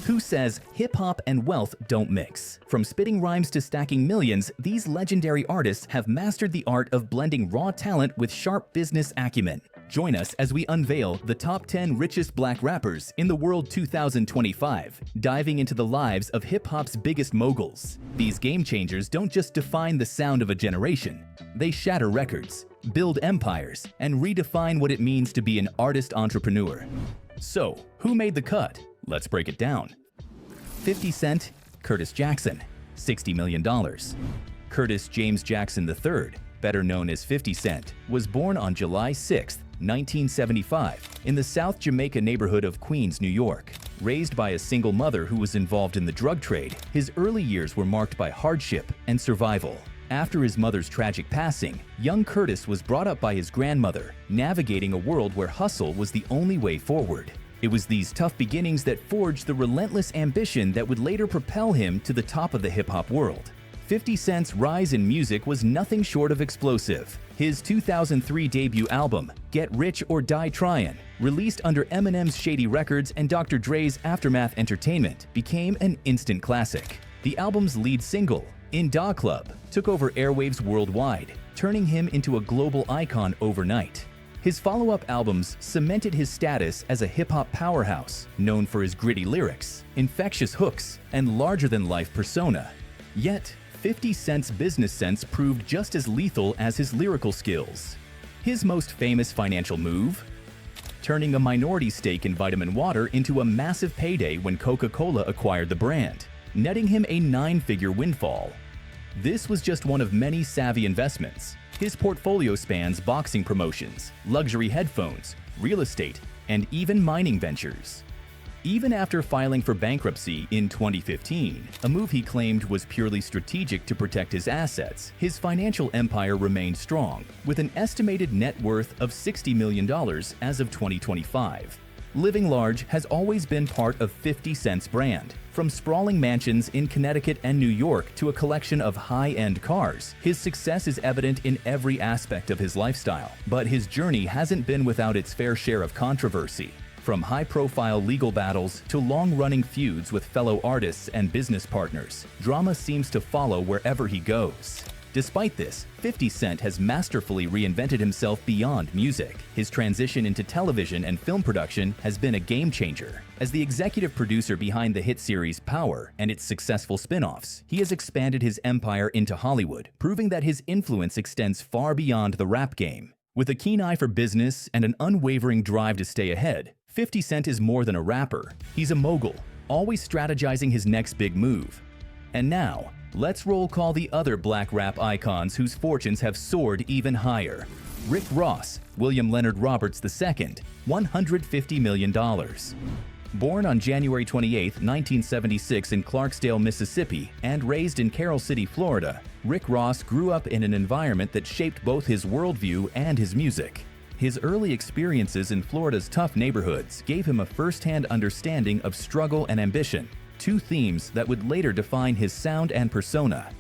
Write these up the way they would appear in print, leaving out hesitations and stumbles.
Who says hip-hop and wealth don't mix? From spitting rhymes to stacking millions, these legendary artists have mastered the art of blending raw talent with sharp business acumen. Join us as we unveil the top 10 richest black rappers in the world 2025, diving into the lives of hip-hop's biggest moguls. These game changers don't just define the sound of a generation, they shatter records, build empires, and redefine what it means to be an artist entrepreneur. So, who made the cut? Let's break it down. 50 Cent, Curtis Jackson, $60 million. Curtis James Jackson III, better known as 50 Cent, was born on July 6, 1975, in the South Jamaica neighborhood of Queens, New York. Raised by a single mother who was involved in the drug trade, his early years were marked by hardship and survival. After his mother's tragic passing, young Curtis was brought up by his grandmother, navigating a world where hustle was the only way forward. It was these tough beginnings that forged the relentless ambition that would later propel him to the top of the hip-hop world. 50 Cent's rise in music was nothing short of explosive. His 2003 debut album, Get Rich or Die Tryin', released under Eminem's Shady Records and Dr. Dre's Aftermath Entertainment, became an instant classic. The album's lead single, In Da Club, took over airwaves worldwide, turning him into a global icon overnight. His follow-up albums cemented his status as a hip-hop powerhouse, known for his gritty lyrics, infectious hooks, and larger-than-life persona. Yet, 50 Cent's business sense proved just as lethal as his lyrical skills. His most famous financial move? Turning a minority stake in Vitamin Water into a massive payday when Coca-Cola acquired the brand, netting him a 9-figure windfall. This was just one of many savvy investments. His portfolio spans boxing promotions, luxury headphones, real estate, and even mining ventures. Even after filing for bankruptcy in 2015, a move he claimed was purely strategic to protect his assets, his financial empire remained strong, with an estimated net worth of $60 million as of 2025. Living large has always been part of 50 Cent's brand. From sprawling mansions in Connecticut and New York to a collection of high-end cars, his success is evident in every aspect of his lifestyle. But his journey hasn't been without its fair share of controversy. From high-profile legal battles to long-running feuds with fellow artists and business partners, drama seems to follow wherever he goes. Despite this, 50 Cent has masterfully reinvented himself beyond music. His transition into television and film production has been a game-changer. As the executive producer behind the hit series Power and its successful spin-offs, he has expanded his empire into Hollywood, proving that his influence extends far beyond the rap game. With a keen eye for business and an unwavering drive to stay ahead, 50 Cent is more than a rapper. He's a mogul, always strategizing his next big move. And now, let's roll call the other black rap icons whose fortunes have soared even higher. Rick Ross, William Leonard Roberts II, $150 million. Born on January 28, 1976 in Clarksdale, Mississippi, and raised in Carroll City, Florida, Rick Ross grew up in an environment that shaped both his worldview and his music. His early experiences in Florida's tough neighborhoods gave him a first-hand understanding of struggle and ambition, two themes that would later define his sound and persona.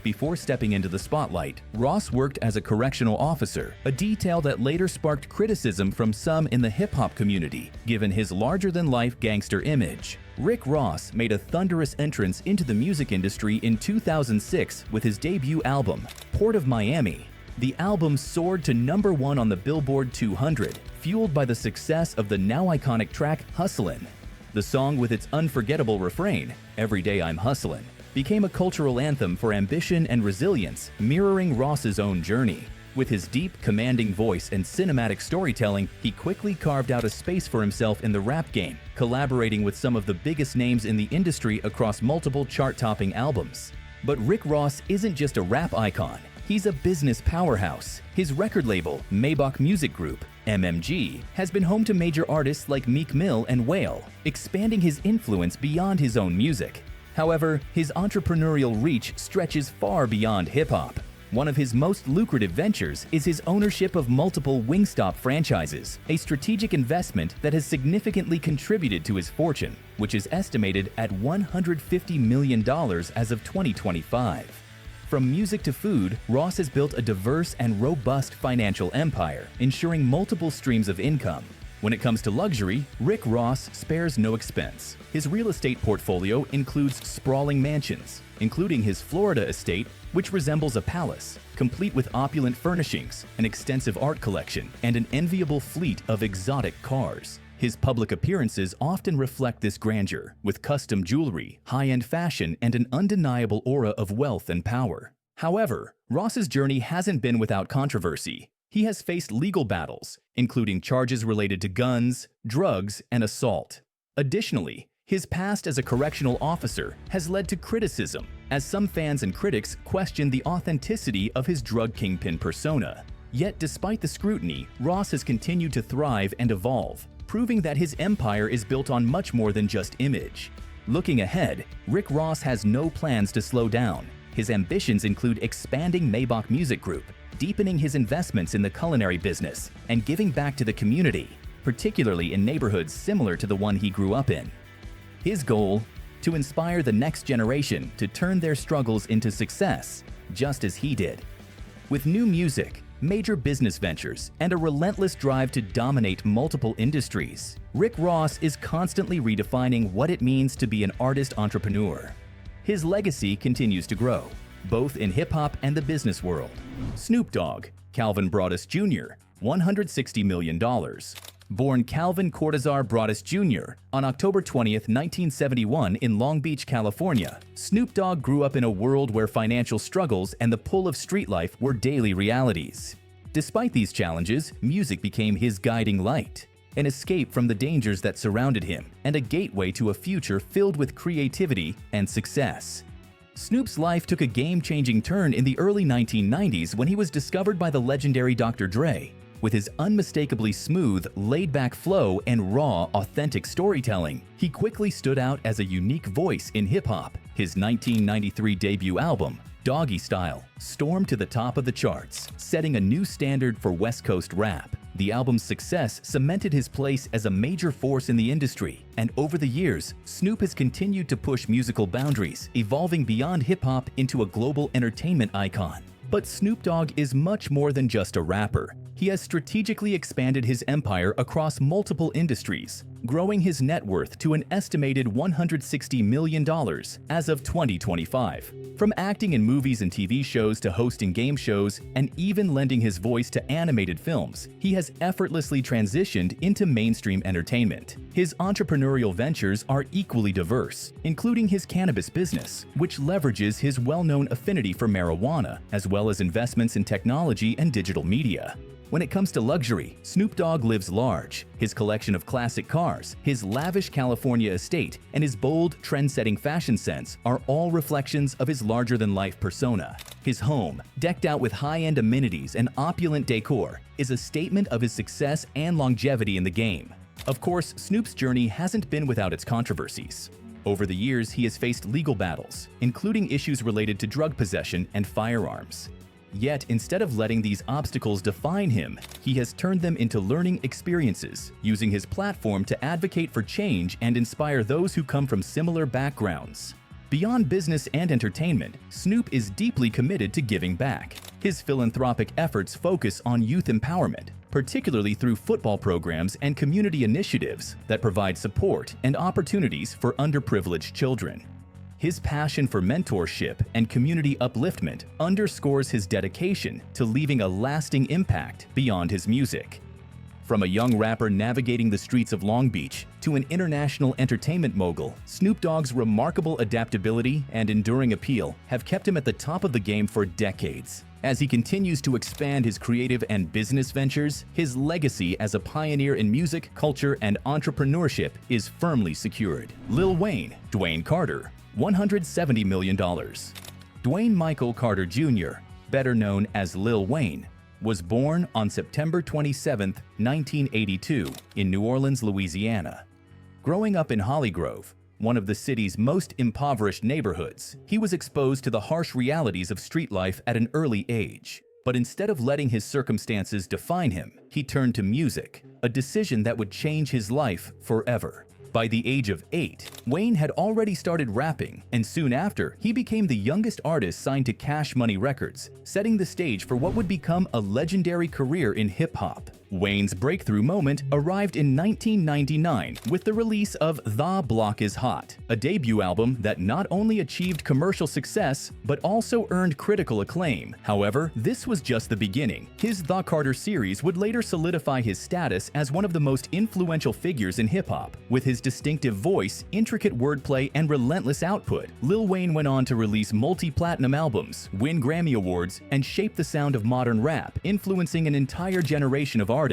Before stepping into the spotlight, Ross worked as a correctional officer, a detail that later sparked criticism from some in the hip-hop community, given his larger-than-life gangster image. Rick Ross made a thunderous entrance into the music industry in 2006 with his debut album, Port of Miami. The album soared to #1 on the Billboard 200, fueled by the success of the now iconic track Hustlin'. The song, with its unforgettable refrain, "Every Day I'm Hustlin'," became a cultural anthem for ambition and resilience, mirroring Ross's own journey. With his deep, commanding voice and cinematic storytelling, he quickly carved out a space for himself in the rap game, collaborating with some of the biggest names in the industry across multiple chart-topping albums. But Rick Ross isn't just a rap icon. He's a business powerhouse. His record label, Maybach Music Group, MMG, has been home to major artists like Meek Mill and Whale, expanding his influence beyond his own music. However, his entrepreneurial reach stretches far beyond hip-hop. One of his most lucrative ventures is his ownership of multiple Wingstop franchises, a strategic investment that has significantly contributed to his fortune, which is estimated at $150 million as of 2025. From music to food, Ross has built a diverse and robust financial empire, ensuring multiple streams of income. When it comes to luxury, Rick Ross spares no expense. His real estate portfolio includes sprawling mansions, including his Florida estate, which resembles a palace, complete with opulent furnishings, an extensive art collection, and an enviable fleet of exotic cars. His public appearances often reflect this grandeur, with custom jewelry, high-end fashion, and an undeniable aura of wealth and power. However, Ross's journey hasn't been without controversy. He has faced legal battles, including charges related to guns, drugs, and assault. Additionally, his past as a correctional officer has led to criticism, as some fans and critics question the authenticity of his drug kingpin persona. Yet, despite the scrutiny, Ross has continued to thrive and evolve, proving that his empire is built on much more than just image. Looking ahead, Rick Ross has no plans to slow down. His ambitions include expanding Maybach Music Group, deepening his investments in the culinary business, and giving back to the community, particularly in neighborhoods similar to the one he grew up in. His goal? To inspire the next generation to turn their struggles into success, just as he did. With new music, major business ventures, and a relentless drive to dominate multiple industries, Rick Ross is constantly redefining what it means to be an artist entrepreneur. His legacy continues to grow, both in hip-hop and the business world. Snoop Dogg, Calvin Broadus Jr., $160 million. Born Calvin Cortazar Broadus Jr. on October 20, 1971 in Long Beach, California, Snoop Dogg grew up in a world where financial struggles and the pull of street life were daily realities. Despite these challenges, music became his guiding light, an escape from the dangers that surrounded him, and a gateway to a future filled with creativity and success. Snoop's life took a game-changing turn in the early 1990s when he was discovered by the legendary Dr. Dre. With his unmistakably smooth, laid-back flow and raw, authentic storytelling, he quickly stood out as a unique voice in hip-hop. His 1993 debut album, Doggy Style, stormed to the top of the charts, setting a new standard for West Coast rap. The album's success cemented his place as a major force in the industry, and over the years, Snoop has continued to push musical boundaries, evolving beyond hip-hop into a global entertainment icon. But Snoop Dogg is much more than just a rapper. He has strategically expanded his empire across multiple industries, growing his net worth to an estimated $160 million as of 2025. From acting in movies and TV shows to hosting game shows and even lending his voice to animated films, he has effortlessly transitioned into mainstream entertainment. His entrepreneurial ventures are equally diverse, including his cannabis business, which leverages his well-known affinity for marijuana, as well as investments in technology and digital media. When it comes to luxury, Snoop Dogg lives large. His collection of classic cars, his lavish California estate, and his bold, trend-setting fashion sense are all reflections of his larger-than-life persona. His home, decked out with high-end amenities and opulent decor, is a statement of his success and longevity in the game. Of course, Snoop's journey hasn't been without its controversies. Over the years, he has faced legal battles, including issues related to drug possession and firearms. Yet, instead of letting these obstacles define him, he has turned them into learning experiences, using his platform to advocate for change and inspire those who come from similar backgrounds. Beyond business and entertainment, Snoop is deeply committed to giving back. His philanthropic efforts focus on youth empowerment, particularly through football programs and community initiatives that provide support and opportunities for underprivileged children. His passion for mentorship and community upliftment underscores his dedication to leaving a lasting impact beyond his music. From a young rapper navigating the streets of Long Beach to an international entertainment mogul, Snoop Dogg's remarkable adaptability and enduring appeal have kept him at the top of the game for decades. As he continues to expand his creative and business ventures, his legacy as a pioneer in music, culture, and entrepreneurship is firmly secured. Lil Wayne, Dwayne Carter, $170 million. Dwayne Michael Carter Jr., better known as Lil Wayne, was born on September 27, 1982, in New Orleans, Louisiana. Growing up in Hollygrove, one of the city's most impoverished neighborhoods, he was exposed to the harsh realities of street life at an early age. But instead of letting his circumstances define him, he turned to music, a decision that would change his life forever. By the age of 8, Wayne had already started rapping, and soon after, he became the youngest artist signed to Cash Money Records, setting the stage for what would become a legendary career in hip-hop. Wayne's breakthrough moment arrived in 1999 with the release of The Block Is Hot, a debut album that not only achieved commercial success but also earned critical acclaim. However, this was just the beginning. His The Carter series would later solidify his status as one of the most influential figures in hip-hop. With his distinctive voice, intricate wordplay, and relentless output, Lil Wayne went on to release multi-platinum albums, win Grammy Awards, and shape the sound of modern rap, influencing an entire generation of artists.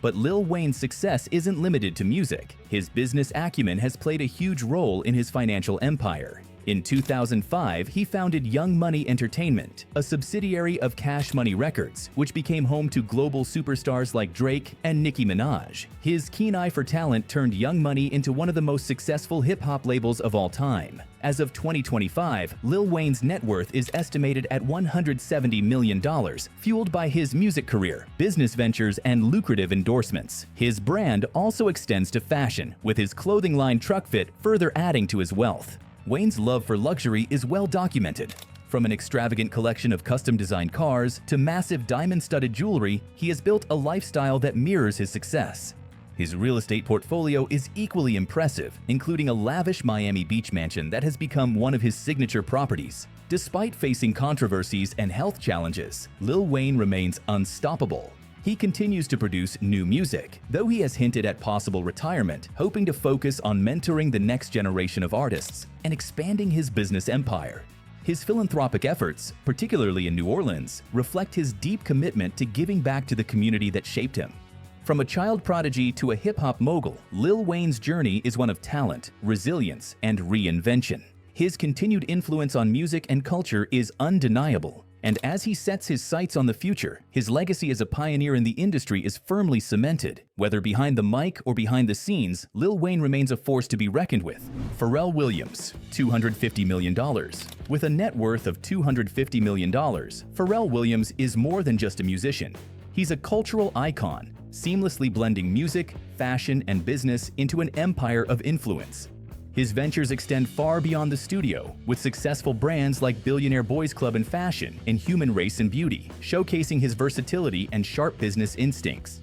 But Lil Wayne's success isn't limited to music. His business acumen has played a huge role in his financial empire. In 2005, he founded Young Money Entertainment, a subsidiary of Cash Money Records, which became home to global superstars like Drake and Nicki Minaj. His keen eye for talent turned Young Money into one of the most successful hip-hop labels of all time. As of 2025, Lil Wayne's net worth is estimated at $170 million, fueled by his music career, business ventures, and lucrative endorsements. His brand also extends to fashion, with his clothing line Truck Fit further adding to his wealth. Wayne's love for luxury is well documented. From an extravagant collection of custom-designed cars to massive diamond-studded jewelry, he has built a lifestyle that mirrors his success. His real estate portfolio is equally impressive, including a lavish Miami Beach mansion that has become one of his signature properties. Despite facing controversies and health challenges, Lil Wayne remains unstoppable. He continues to produce new music, though he has hinted at possible retirement, hoping to focus on mentoring the next generation of artists and expanding his business empire. His philanthropic efforts, particularly in New Orleans, reflect his deep commitment to giving back to the community that shaped him. From a child prodigy to a hip-hop mogul, Lil Wayne's journey is one of talent, resilience, and reinvention. His continued influence on music and culture is undeniable. And as he sets his sights on the future, his legacy as a pioneer in the industry is firmly cemented. Whether behind the mic or behind the scenes, Lil Wayne remains a force to be reckoned with. Pharrell Williams, $250 million. With a net worth of $250 million, Pharrell Williams is more than just a musician. He's a cultural icon, seamlessly blending music, fashion, and business into an empire of influence. His ventures extend far beyond the studio, with successful brands like Billionaire Boys Club in fashion and Human Race and Beauty, showcasing his versatility and sharp business instincts.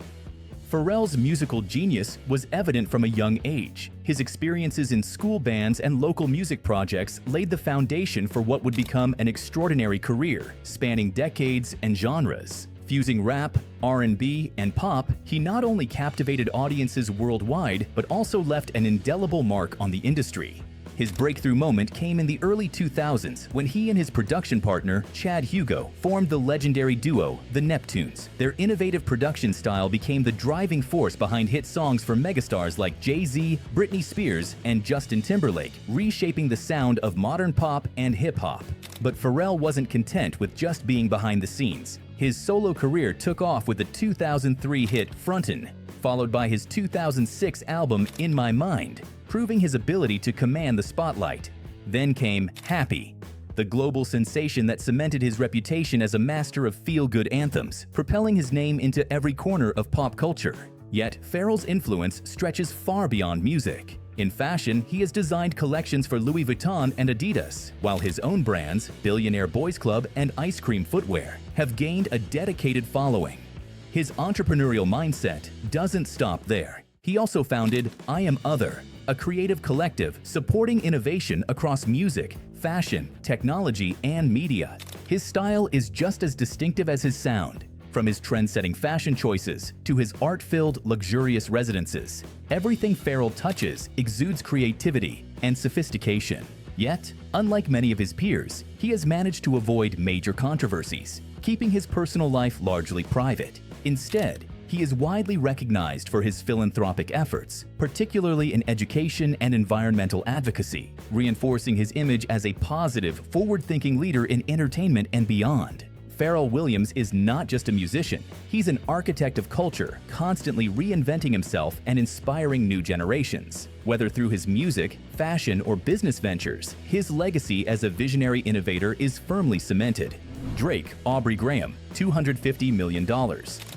Pharrell's musical genius was evident from a young age. His experiences in school bands and local music projects laid the foundation for what would become an extraordinary career, spanning decades and genres. Fusing rap, R&B, and pop, he not only captivated audiences worldwide, but also left an indelible mark on the industry. His breakthrough moment came in the early 2000s when he and his production partner, Chad Hugo, formed the legendary duo, the Neptunes. Their innovative production style became the driving force behind hit songs for megastars like Jay-Z, Britney Spears, and Justin Timberlake, reshaping the sound of modern pop and hip-hop. But Pharrell wasn't content with just being behind the scenes. His solo career took off with the 2003 hit Frontin', followed by his 2006 album In My Mind, proving his ability to command the spotlight. Then came Happy, the global sensation that cemented his reputation as a master of feel-good anthems, propelling his name into every corner of pop culture. Yet, Pharrell's influence stretches far beyond music. In fashion, he has designed collections for Louis Vuitton and Adidas, while his own brands, Billionaire Boys Club and Ice Cream Footwear, have gained a dedicated following. His entrepreneurial mindset doesn't stop there. He also founded I Am Other, a creative collective supporting innovation across music, fashion, technology, and media. His style is just as distinctive as his sound. From his trend-setting fashion choices to his art-filled, luxurious residences, everything Pharrell touches exudes creativity and sophistication. Yet, unlike many of his peers, he has managed to avoid major controversies, keeping his personal life largely private. Instead, he is widely recognized for his philanthropic efforts, particularly in education and environmental advocacy, reinforcing his image as a positive, forward-thinking leader in entertainment and beyond. Pharrell Williams is not just a musician, he's an architect of culture, constantly reinventing himself and inspiring new generations. Whether through his music, fashion, or business ventures, his legacy as a visionary innovator is firmly cemented. Drake Aubrey Graham, $250 million.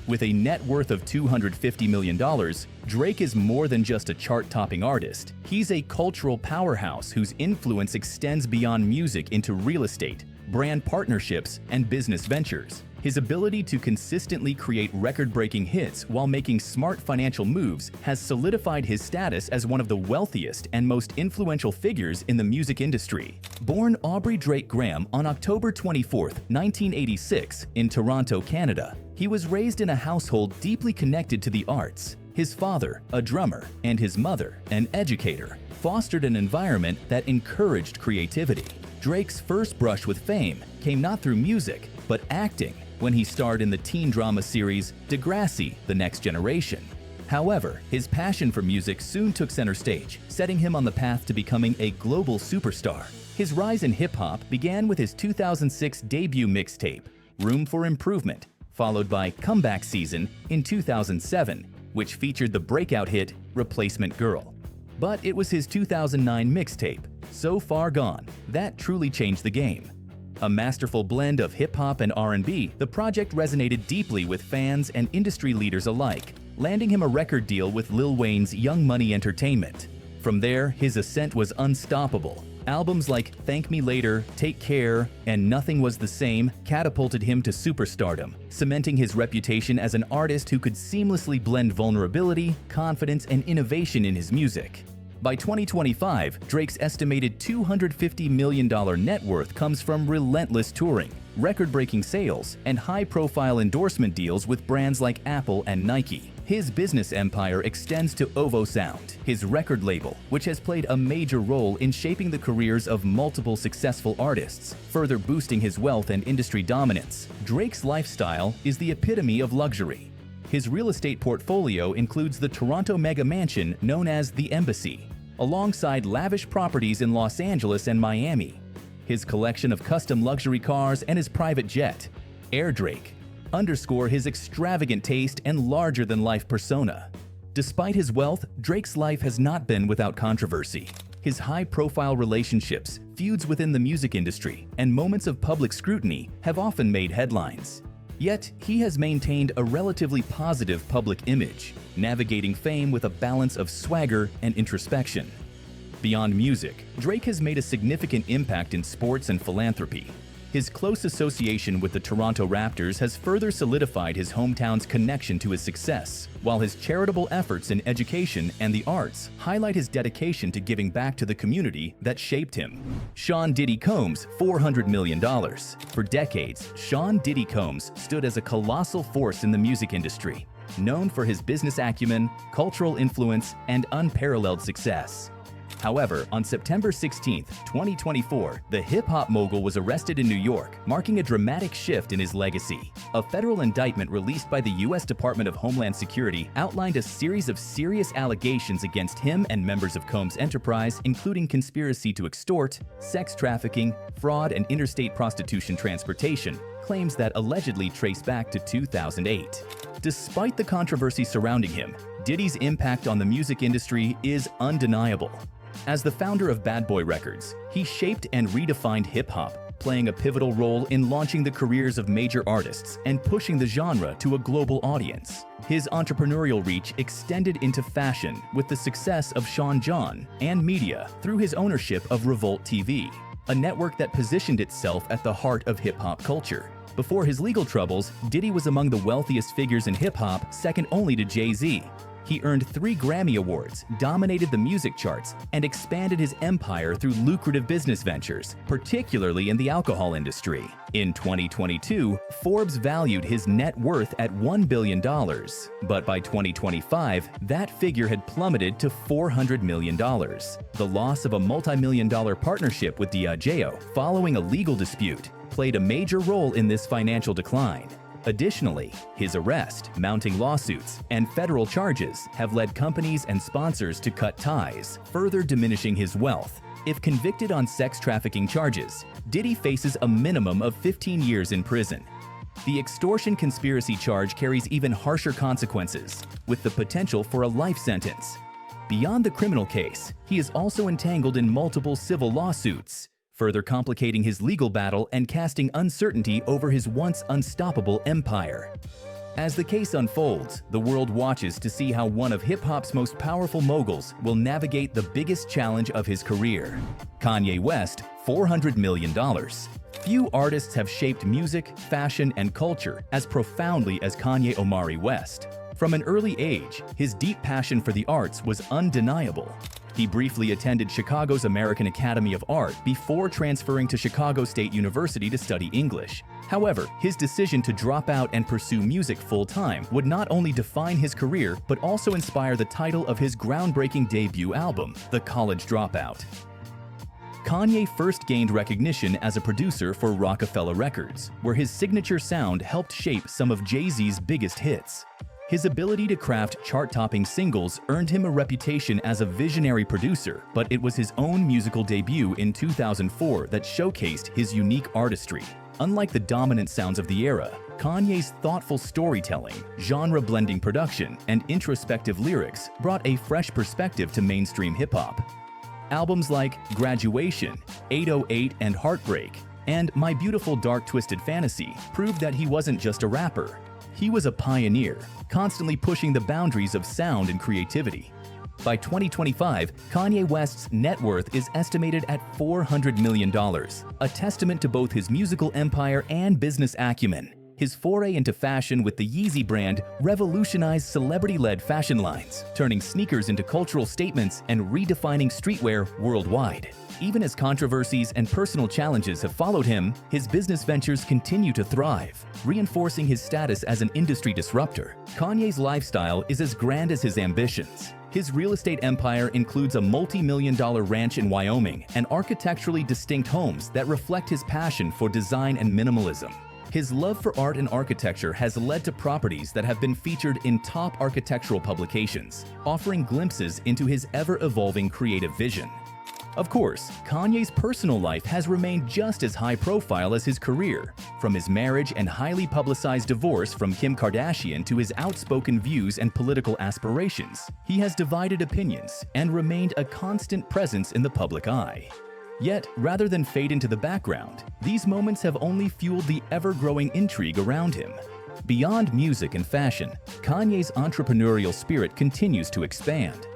With a net worth of $250 million, Drake is more than just a chart-topping artist. He's a cultural powerhouse whose influence extends beyond music into real estate, brand partnerships, and business ventures. His ability to consistently create record-breaking hits while making smart financial moves has solidified his status as one of the wealthiest and most influential figures in the music industry. Born Aubrey Drake Graham on October 24, 1986, in Toronto, Canada, he was raised in a household deeply connected to the arts. His father, a drummer, and his mother, an educator, fostered an environment that encouraged creativity. Drake's first brush with fame came not through music, but acting, when he starred in the teen drama series Degrassi: The Next Generation. However, his passion for music soon took center stage, setting him on the path to becoming a global superstar. His rise in hip-hop began with his 2006 debut mixtape, Room for Improvement, followed by Comeback Season in 2007, which featured the breakout hit Replacement Girl. But it was his 2009 mixtape, So Far Gone, that truly changed the game. A masterful blend of hip-hop and R&B, the project resonated deeply with fans and industry leaders alike, landing him a record deal with Lil Wayne's Young Money Entertainment. From there, his ascent was unstoppable. Albums like Thank Me Later, Take Care, and Nothing Was the Same catapulted him to superstardom, cementing his reputation as an artist who could seamlessly blend vulnerability, confidence, and innovation in his music. By 2025, Drake's estimated $250 million net worth comes from relentless touring, record-breaking sales, and high-profile endorsement deals with brands like Apple and Nike. His business empire extends to OVO Sound, his record label, which has played a major role in shaping the careers of multiple successful artists, further boosting his wealth and industry dominance. Drake's lifestyle is the epitome of luxury. His real estate portfolio includes the Toronto mega mansion known as the Embassy, alongside lavish properties in Los Angeles and Miami. His collection of custom luxury cars and his private jet, Air Drake, underscore his extravagant taste and larger-than-life persona. Despite his wealth, Drake's life has not been without controversy. His high-profile relationships, feuds within the music industry, and moments of public scrutiny have often made headlines. Yet, he has maintained a relatively positive public image, navigating fame with a balance of swagger and introspection. Beyond music, Drake has made a significant impact in sports and philanthropy. His close association with the Toronto Raptors has further solidified his hometown's connection to his success, while his charitable efforts in education and the arts highlight his dedication to giving back to the community that shaped him. Sean Diddy Combs' $400 million. For decades, Sean Diddy Combs stood as a colossal force in the music industry, known for his business acumen, cultural influence, and unparalleled success. However, on September 16, 2024, the hip-hop mogul was arrested in New York, marking a dramatic shift in his legacy. A federal indictment released by the U.S. Department of Homeland Security outlined a series of serious allegations against him and members of Combs' enterprise, including conspiracy to extort, sex trafficking, fraud, and interstate prostitution transportation, claims that allegedly trace back to 2008. Despite the controversy surrounding him, Diddy's impact on the music industry is undeniable. As the founder of Bad Boy Records, he shaped and redefined hip-hop, playing a pivotal role in launching the careers of major artists and pushing the genre to a global audience. His entrepreneurial reach extended into fashion with the success of Sean John and media through his ownership of Revolt TV, a network that positioned itself at the heart of hip-hop culture. Before his legal troubles, Diddy was among the wealthiest figures in hip-hop, second only to Jay-Z. He earned 3 Grammy Awards, dominated the music charts, and expanded his empire through lucrative business ventures, particularly in the alcohol industry. In 2022, Forbes valued his net worth at $1 billion, but by 2025, that figure had plummeted to $400 million. The loss of a multi-million-dollar partnership with Diageo following a legal dispute played a major role in this financial decline. Additionally, his arrest, mounting lawsuits, and federal charges have led companies and sponsors to cut ties, further diminishing his wealth. If convicted on sex trafficking charges, Diddy faces a minimum of 15 years in prison. The extortion conspiracy charge carries even harsher consequences, with the potential for a life sentence. Beyond the criminal case, he is also entangled in multiple civil lawsuits, further complicating his legal battle and casting uncertainty over his once unstoppable empire. As the case unfolds, the world watches to see how one of hip-hop's most powerful moguls will navigate the biggest challenge of his career. Kanye West, $400 million. Few artists have shaped music, fashion, and culture as profoundly as Kanye Omari West. From an early age, his deep passion for the arts was undeniable. He briefly attended Chicago's American Academy of Art before transferring to Chicago State University to study English. However, his decision to drop out and pursue music full-time would not only define his career, but also inspire the title of his groundbreaking debut album, The College Dropout. Kanye first gained recognition as a producer for Rockefeller Records, where his signature sound helped shape some of Jay-Z's biggest hits. His ability to craft chart-topping singles earned him a reputation as a visionary producer, but it was his own musical debut in 2004 that showcased his unique artistry. Unlike the dominant sounds of the era, Kanye's thoughtful storytelling, genre-blending production, and introspective lyrics brought a fresh perspective to mainstream hip-hop. Albums like Graduation, 808 and Heartbreak, and My Beautiful Dark Twisted Fantasy proved that he wasn't just a rapper. He was a pioneer, constantly pushing the boundaries of sound and creativity. By 2025, Kanye West's net worth is estimated at $400 million, a testament to both his musical empire and business acumen. His foray into fashion with the Yeezy brand revolutionized celebrity-led fashion lines, turning sneakers into cultural statements and redefining streetwear worldwide. Even as controversies and personal challenges have followed him, his business ventures continue to thrive, reinforcing his status as an industry disruptor. Kanye's lifestyle is as grand as his ambitions. His real estate empire includes a multi-million-dollar ranch in Wyoming and architecturally distinct homes that reflect his passion for design and minimalism. His love for art and architecture has led to properties that have been featured in top architectural publications, offering glimpses into his ever-evolving creative vision. Of course, Kanye's personal life has remained just as high profile as his career. From his marriage and highly publicized divorce from Kim Kardashian to his outspoken views and political aspirations, he has divided opinions and remained a constant presence in the public eye. Yet, rather than fade into the background, these moments have only fueled the ever-growing intrigue around him. Beyond music and fashion, Kanye's entrepreneurial spirit continues to expand.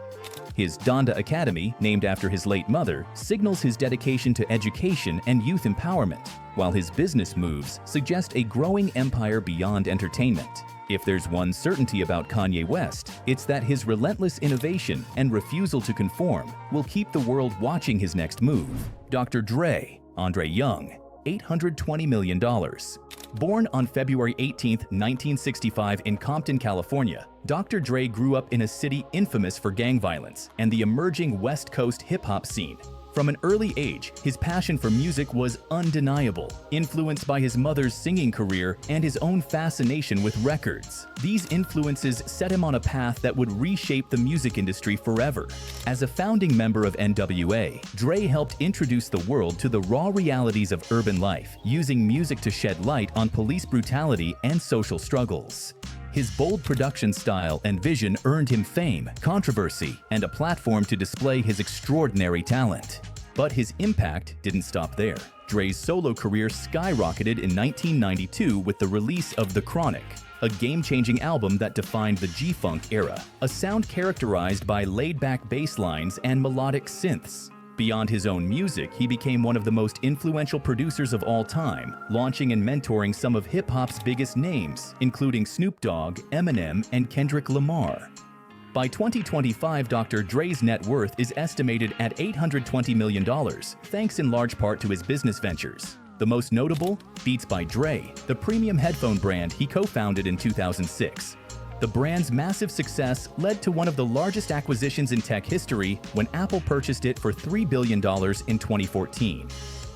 His Donda Academy, named after his late mother, signals his dedication to education and youth empowerment, while his business moves suggest a growing empire beyond entertainment. If there's one certainty about Kanye West, it's that his relentless innovation and refusal to conform will keep the world watching his next move. Dr. Dre, Andre Young, $820 million. Born on February 18, 1965 in Compton, California, Dr. Dre grew up in a city infamous for gang violence and the emerging West Coast hip-hop scene. From an early age, his passion for music was undeniable, influenced by his mother's singing career and his own fascination with records. These influences set him on a path that would reshape the music industry forever. As a founding member of NWA, Dre helped introduce the world to the raw realities of urban life, using music to shed light on police brutality and social struggles. His bold production style and vision earned him fame, controversy, and a platform to display his extraordinary talent. But his impact didn't stop there. Dre's solo career skyrocketed in 1992 with the release of The Chronic, a game-changing album that defined the G-Funk era, a sound characterized by laid-back bass lines and melodic synths. Beyond his own music, he became one of the most influential producers of all time, launching and mentoring some of hip-hop's biggest names, including Snoop Dogg, Eminem, and Kendrick Lamar. By 2025, Dr. Dre's net worth is estimated at $820 million, thanks in large part to his business ventures. The most notable? Beats by Dre, the premium headphone brand he co-founded in 2006. The brand's massive success led to one of the largest acquisitions in tech history when Apple purchased it for $3 billion in 2014.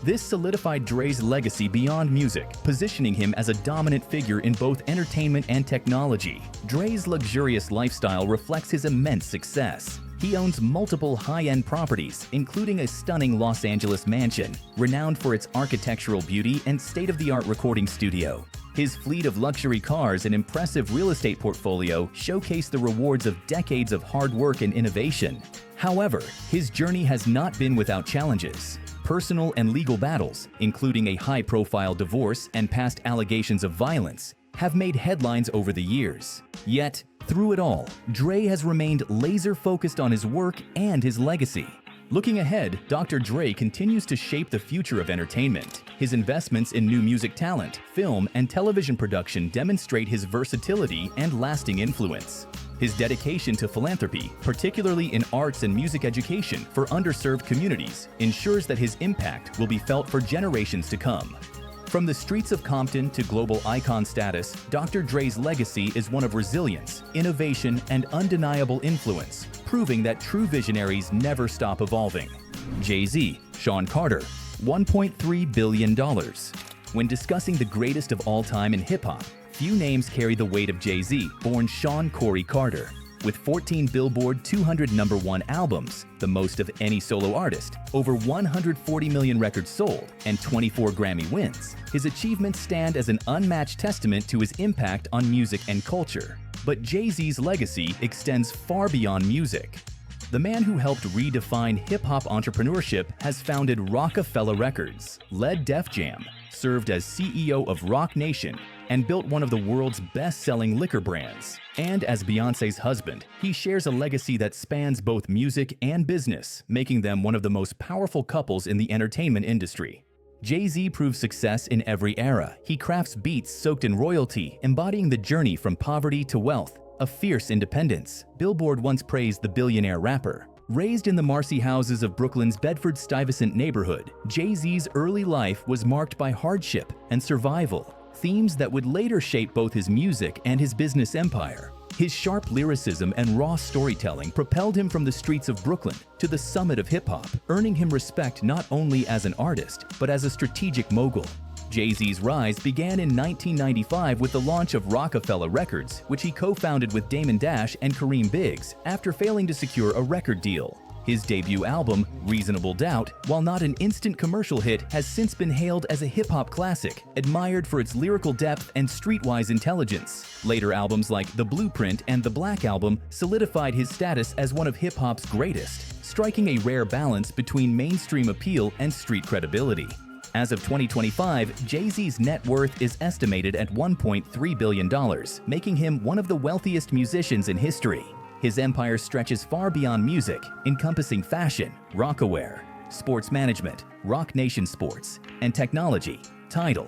This solidified Dre's legacy beyond music, positioning him as a dominant figure in both entertainment and technology. Dre's luxurious lifestyle reflects his immense success. He owns multiple high-end properties, including a stunning Los Angeles mansion, renowned for its architectural beauty and state-of-the-art recording studio. His fleet of luxury cars and impressive real estate portfolio showcase the rewards of decades of hard work and innovation. However, his journey has not been without challenges. Personal and legal battles, including a high-profile divorce and past allegations of violence, have made headlines over the years. Yet, through it all, Dre has remained laser-focused on his work and his legacy. Looking ahead, Dr. Dre continues to shape the future of entertainment. His investments in new music talent, film, and television production demonstrate his versatility and lasting influence. His dedication to philanthropy, particularly in arts and music education for underserved communities, ensures that his impact will be felt for generations to come. From the streets of Compton to global icon status, Dr. Dre's legacy is one of resilience, innovation, and undeniable influence, proving that true visionaries never stop evolving. Jay-Z, Sean Carter, $1.3 billion. When discussing the greatest of all time in hip-hop, few names carry the weight of Jay-Z, born Sean Corey Carter. With 14 Billboard 200 #1 albums, the most of any solo artist, over 140 million records sold, and 24 Grammy wins, his achievements stand as an unmatched testament to his impact on music and culture. But Jay-Z's legacy extends far beyond music. The man who helped redefine hip-hop entrepreneurship has founded Rockefeller Records, led Def Jam, served as CEO of Roc Nation, and built one of the world's best-selling liquor brands. And as Beyoncé's husband, he shares a legacy that spans both music and business, making them one of the most powerful couples in the entertainment industry. Jay-Z proves success in every era. He crafts beats soaked in royalty, embodying the journey from poverty to wealth, a fierce independence. Billboard once praised the billionaire rapper. Raised in the Marcy houses of Brooklyn's Bedford-Stuyvesant neighborhood, Jay-Z's early life was marked by hardship and survival, themes that would later shape both his music and his business empire. His sharp lyricism and raw storytelling propelled him from the streets of Brooklyn to the summit of hip-hop, earning him respect not only as an artist, but as a strategic mogul. Jay-Z's rise began in 1995 with the launch of Rockefeller Records, which he co-founded with Damon Dash and Kareem Biggs after failing to secure a record deal. His debut album, Reasonable Doubt, while not an instant commercial hit, has since been hailed as a hip-hop classic, admired for its lyrical depth and streetwise intelligence. Later albums like The Blueprint and The Black Album solidified his status as one of hip-hop's greatest, striking a rare balance between mainstream appeal and street credibility. As of 2025, Jay-Z's net worth is estimated at $1.3 billion, making him one of the wealthiest musicians in history. His empire stretches far beyond music, encompassing fashion, rockaware, sports management, Roc Nation Sports, and technology, Tidal.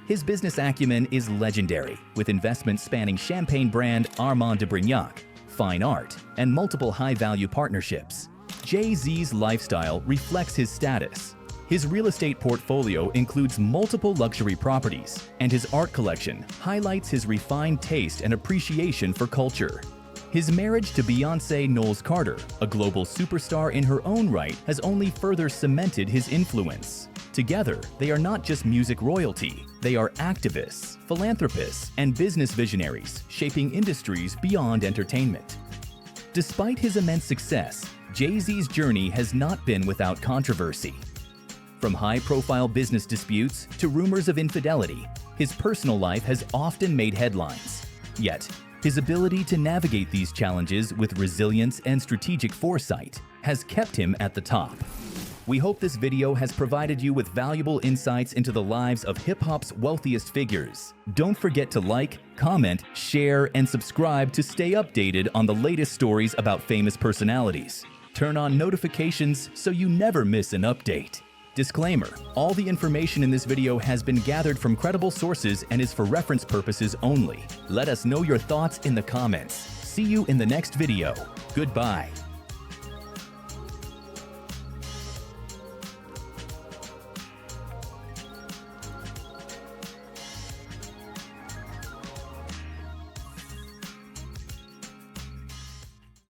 His business acumen is legendary, with investments spanning champagne brand Armand de Brignac, fine art, and multiple high-value partnerships. Jay-Z's lifestyle reflects his status. His real estate portfolio includes multiple luxury properties, and his art collection highlights his refined taste and appreciation for culture. His marriage to Beyoncé Knowles Carter, a global superstar in her own right, has only further cemented his influence. Together, they are not just music royalty, they are activists, philanthropists, and business visionaries, shaping industries beyond entertainment. Despite his immense success, Jay-Z's journey has not been without controversy. From high-profile business disputes to rumors of infidelity, his personal life has often made headlines. Yet, his ability to navigate these challenges with resilience and strategic foresight has kept him at the top. We hope this video has provided you with valuable insights into the lives of hip-hop's wealthiest figures. Don't forget to like, comment, share, and subscribe to stay updated on the latest stories about famous personalities. Turn on notifications so you never miss an update. Disclaimer: all the information in this video has been gathered from credible sources and is for reference purposes only. Let us know your thoughts in the comments. See you in the next video. Goodbye.